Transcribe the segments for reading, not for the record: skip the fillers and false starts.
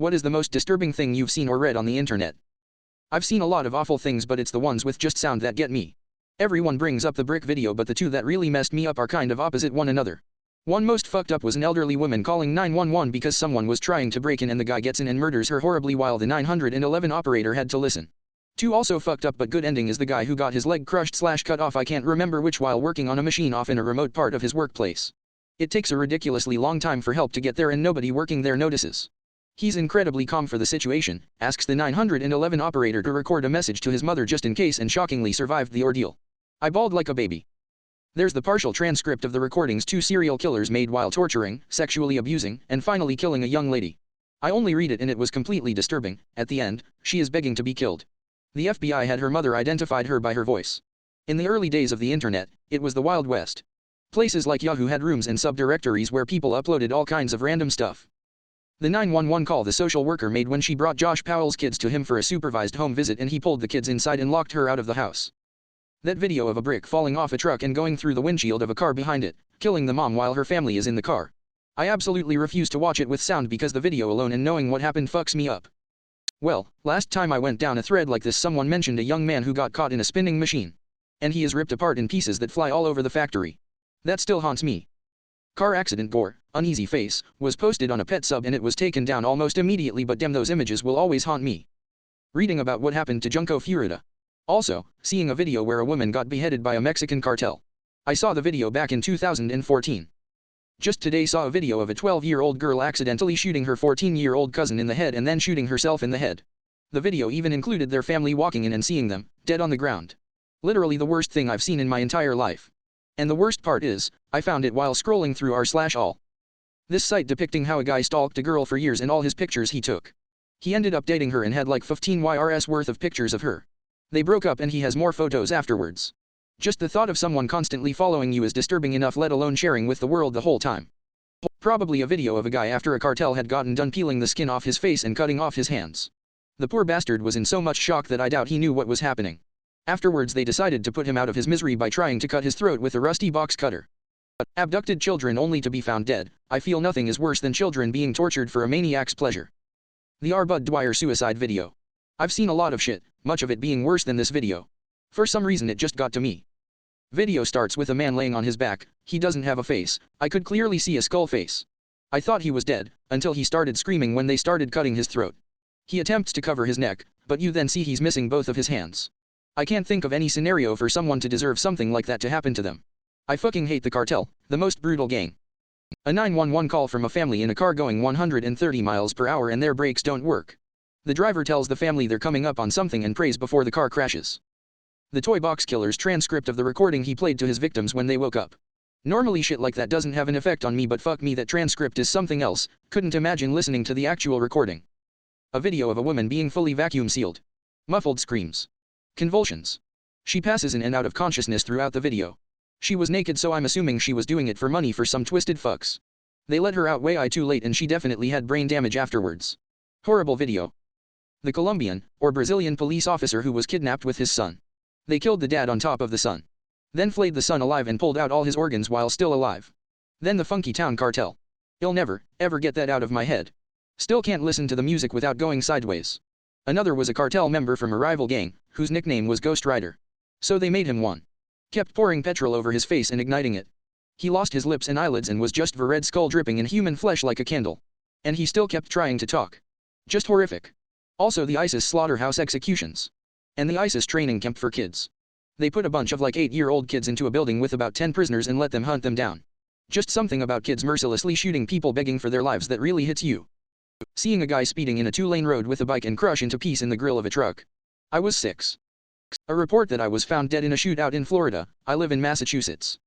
What is the most disturbing thing you've seen or read on the internet? I've seen a lot of awful things, but it's the ones with just sound that get me. Everyone brings up the brick video, but the two that really messed me up are kind of opposite one another. One most fucked up was an elderly woman calling 911 because someone was trying to break in and the guy gets in and murders her horribly while the 911 operator had to listen. Two also fucked up but good ending is the guy who got his leg crushed/cut off, I can't remember which, while working on a machine off in a remote part of his workplace. It takes a ridiculously long time for help to get there and nobody working there notices. He's incredibly calm for the situation, asks the 911 operator to record a message to his mother just in case, and shockingly survived the ordeal. I bawled like a baby. There's the partial transcript of the recordings two serial killers made while torturing, sexually abusing, and finally killing a young lady. I only read it and it was completely disturbing. At the end, she is begging to be killed. The FBI had her mother identified her by her voice. In the early days of the internet, it was the Wild West. Places like Yahoo had rooms and subdirectories where people uploaded all kinds of random stuff. The 911 call the social worker made when she brought Josh Powell's kids to him for a supervised home visit and he pulled the kids inside and locked her out of the house. That video of a brick falling off a truck and going through the windshield of a car behind it, killing the mom while her family is in the car. I absolutely refuse to watch it with sound because the video alone and knowing what happened fucks me up. Well, last time I went down a thread like this, someone mentioned a young man who got caught in a spinning machine. And he is ripped apart in pieces that fly all over the factory. That still haunts me. Car accident gore, uneasy face, was posted on a pet sub and it was taken down almost immediately, but damn, those images will always haunt me. Reading about what happened to Junco Furita. Also, seeing a video where a woman got beheaded by a Mexican cartel. I saw the video back in 2014. Just today saw a video of a 12-year-old girl accidentally shooting her 14-year-old cousin in the head and then shooting herself in the head. The video even included their family walking in and seeing them, dead on the ground. Literally the worst thing I've seen in my entire life. And the worst part is, I found it while scrolling through r/all. This site depicting how a guy stalked a girl for years and all his pictures he took. He ended up dating her and had like 15 YRS worth of pictures of her. They broke up and he has more photos afterwards. Just the thought of someone constantly following you is disturbing enough, let alone sharing with the world the whole time. Probably a video of a guy after a cartel had gotten done peeling the skin off his face and cutting off his hands. The poor bastard was in so much shock that I doubt he knew what was happening. Afterwards they decided to put him out of his misery by trying to cut his throat with a rusty box cutter. Abducted children only to be found dead. I feel nothing is worse than children being tortured for a maniac's pleasure. The R. Bud Dwyer suicide video. I've seen a lot of shit, much of it being worse than this video. For some reason it just got to me. Video starts with a man laying on his back. He doesn't have a face. I could clearly see a skull face. I thought he was dead, until he started screaming when they started cutting his throat. He attempts to cover his neck, but you then see he's missing both of his hands. I can't think of any scenario for someone to deserve something like that to happen to them. I fucking hate the cartel, the most brutal gang. A 911 call from a family in a car going 130 miles per hour and their brakes don't work. The driver tells the family they're coming up on something and prays before the car crashes. The toy box killer's transcript of the recording he played to his victims when they woke up. Normally shit like that doesn't have an effect on me, but fuck me, that transcript is something else. Couldn't imagine listening to the actual recording. A video of a woman being fully vacuum sealed. Muffled screams. Convulsions. She passes in and out of consciousness throughout the video. She was naked, so I'm assuming she was doing it for money for some twisted fucks. They let her out way too late and she definitely had brain damage afterwards. Horrible video. The Colombian, or Brazilian police officer who was kidnapped with his son. They killed the dad on top of the son. Then flayed the son alive and pulled out all his organs while still alive. Then the Funky Town cartel. I'll never, ever get that out of my head. Still can't listen to the music without going sideways. Another was a cartel member from a rival gang, whose nickname was Ghost Rider. So they made him one. Kept pouring petrol over his face and igniting it. He lost his lips and eyelids and was just the red skull dripping in human flesh like a candle. And he still kept trying to talk. Just horrific. Also the ISIS slaughterhouse executions. And the ISIS training camp for kids. They put a bunch of like 8-year-old kids into a building with about 10 prisoners and let them hunt them down. Just something about kids mercilessly shooting people begging for their lives that really hits you. Seeing a guy speeding in a 2-lane road with a bike and crush into piece in the grill of a truck. I was 6. A report that I was found dead in a shootout in Florida. I live in Massachusetts.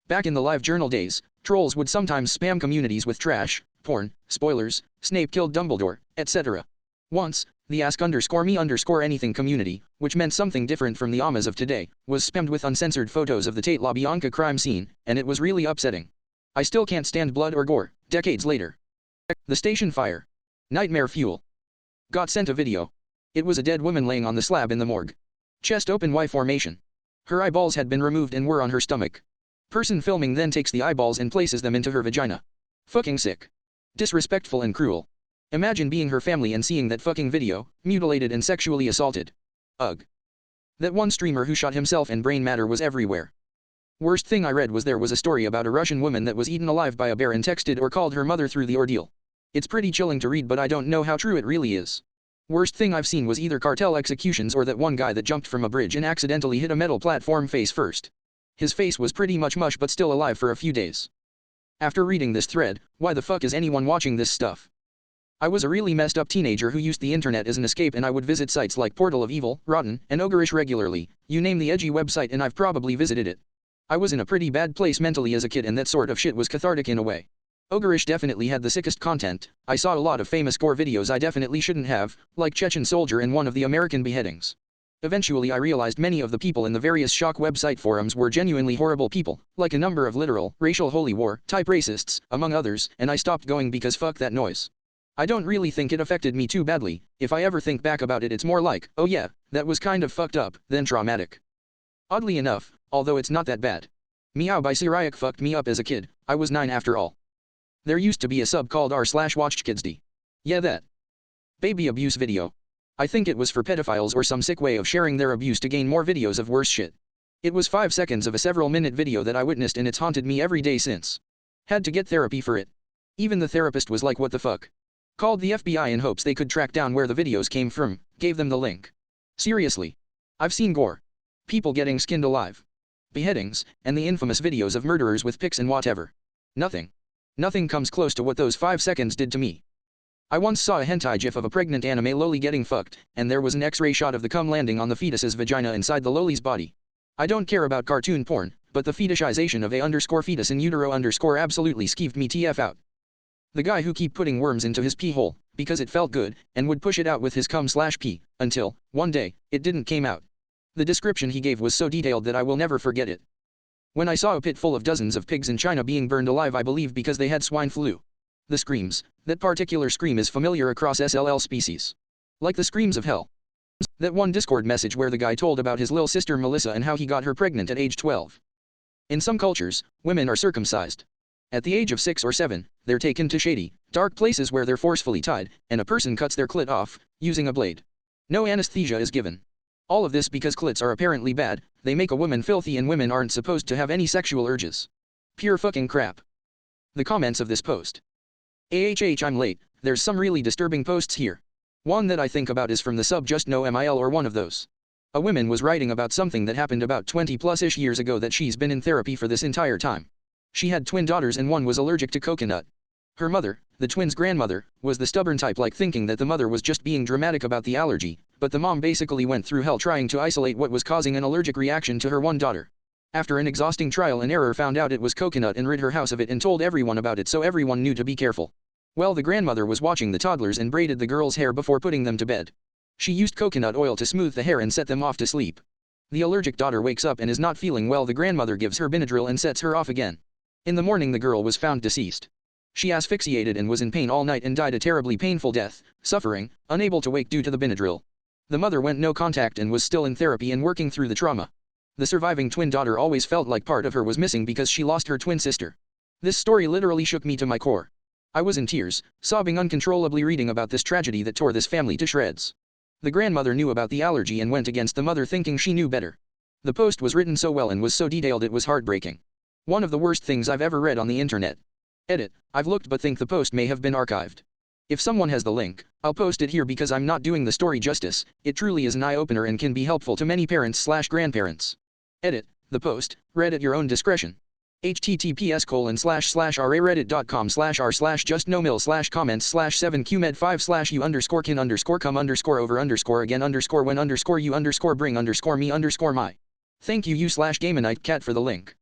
Back in the live journal days, trolls would sometimes spam communities with trash, porn, spoilers, Snape killed Dumbledore, etc. Once, the ask_me_anything community, which meant something different from the Amas of today, was spammed with uncensored photos of the Tate LaBianca crime scene, and it was really upsetting. I still can't stand blood or gore, decades later. The station fire. Nightmare fuel. Got sent a video. It was a dead woman laying on the slab in the morgue. Chest open Y formation. Her eyeballs had been removed and were on her stomach. Person filming then takes the eyeballs and places them into her vagina. Fucking sick. Disrespectful and cruel. Imagine being her family and seeing that fucking video, mutilated and sexually assaulted. Ugh. That one streamer who shot himself and brain matter was everywhere. Worst thing I read was there was a story about a Russian woman that was eaten alive by a bear and texted or called her mother through the ordeal. It's pretty chilling to read, but I don't know how true it really is. Worst thing I've seen was either cartel executions or that one guy that jumped from a bridge and accidentally hit a metal platform face first. His face was pretty much mush but still alive for a few days. After reading this thread, why the fuck is anyone watching this stuff? I was a really messed up teenager who used the internet as an escape, and I would visit sites like Portal of Evil, Rotten, and Ogreish regularly. You name the edgy website and I've probably visited it. I was in a pretty bad place mentally as a kid, and that sort of shit was cathartic in a way. Ogreish definitely had the sickest content. I saw a lot of famous gore videos I definitely shouldn't have, like Chechen Soldier and one of the American beheadings. Eventually I realized many of the people in the various shock website forums were genuinely horrible people, like a number of literal, racial holy war type racists, among others, and I stopped going because fuck that noise. I don't really think it affected me too badly. If I ever think back about it, it's more like, oh yeah, that was kind of fucked up, than traumatic. Oddly enough, although it's not that bad. Meow by Syriac fucked me up as a kid. I was 9 after all. There used to be a sub called r/watchedkidsd. Yeah, that. Baby abuse video. I think it was for pedophiles or some sick way of sharing their abuse to gain more videos of worse shit. It was 5 seconds of a several-minute video that I witnessed, and it's haunted me every day since. Had to get therapy for it. Even the therapist was like, what the fuck? Called the FBI in hopes they could track down where the videos came from, gave them the link. Seriously. I've seen gore. People getting skinned alive. Beheadings, and the infamous videos of murderers with pics and whatever. Nothing comes close to what those 5 seconds did to me. I once saw a hentai gif of a pregnant anime loli getting fucked, and there was an X-ray shot of the cum landing on the fetus's vagina inside the loli's body. I don't care about cartoon porn, but the fetishization of a_fetus in utero_ absolutely skeeved me TF out. The guy who keep putting worms into his pee hole, because it felt good, and would push it out with his cum/pee, until, one day, it didn't came out. The description he gave was so detailed that I will never forget it. When I saw a pit full of dozens of pigs in China being burned alive, I believe because they had swine flu. The screams, that particular scream is familiar across SLL species. Like the screams of hell. That one Discord message where the guy told about his little sister Melissa and how he got her pregnant at age 12. In some cultures, women are circumcised. At the age of 6 or 7, they're taken to shady, dark places where they're forcefully tied, and a person cuts their clit off, using a blade. No anesthesia is given. All of this because clits are apparently bad, they make a woman filthy and women aren't supposed to have any sexual urges. Pure fucking crap. The comments of this post. I'm late, there's some really disturbing posts here. One that I think about is from the sub Just No MIL or one of those. A woman was writing about something that happened about 20+ish years ago that she's been in therapy for this entire time. She had twin daughters and one was allergic to coconut. Her mother, the twins' grandmother, was the stubborn type, like thinking that the mother was just being dramatic about the allergy, but the mom basically went through hell trying to isolate what was causing an allergic reaction to her one daughter. After an exhausting trial and error, found out it was coconut and rid her house of it and told everyone about it so everyone knew to be careful. Well, the grandmother was watching the toddlers and braided the girls' hair before putting them to bed. She used coconut oil to smooth the hair and set them off to sleep. The allergic daughter wakes up and is not feeling well. The grandmother gives her Benadryl and sets her off again. In the morning the girl was found deceased. She asphyxiated and was in pain all night and died a terribly painful death, suffering, unable to wake due to the Benadryl. The mother went no contact and was still in therapy and working through the trauma. The surviving twin daughter always felt like part of her was missing because she lost her twin sister. This story literally shook me to my core. I was in tears, sobbing uncontrollably reading about this tragedy that tore this family to shreds. The grandmother knew about the allergy and went against the mother thinking she knew better. The post was written so well and was so detailed it was heartbreaking. One of the worst things I've ever read on the internet. Edit, I've looked but think the post may have been archived. If someone has the link, I'll post it here because I'm not doing the story justice. It truly is an eye-opener and can be helpful to many parents/grandparents. Edit, the post, read at your own discretion. https://rareddit.com/r/just no mil/comments/7q med5/u_kin_over_again_when_me_cat for the link.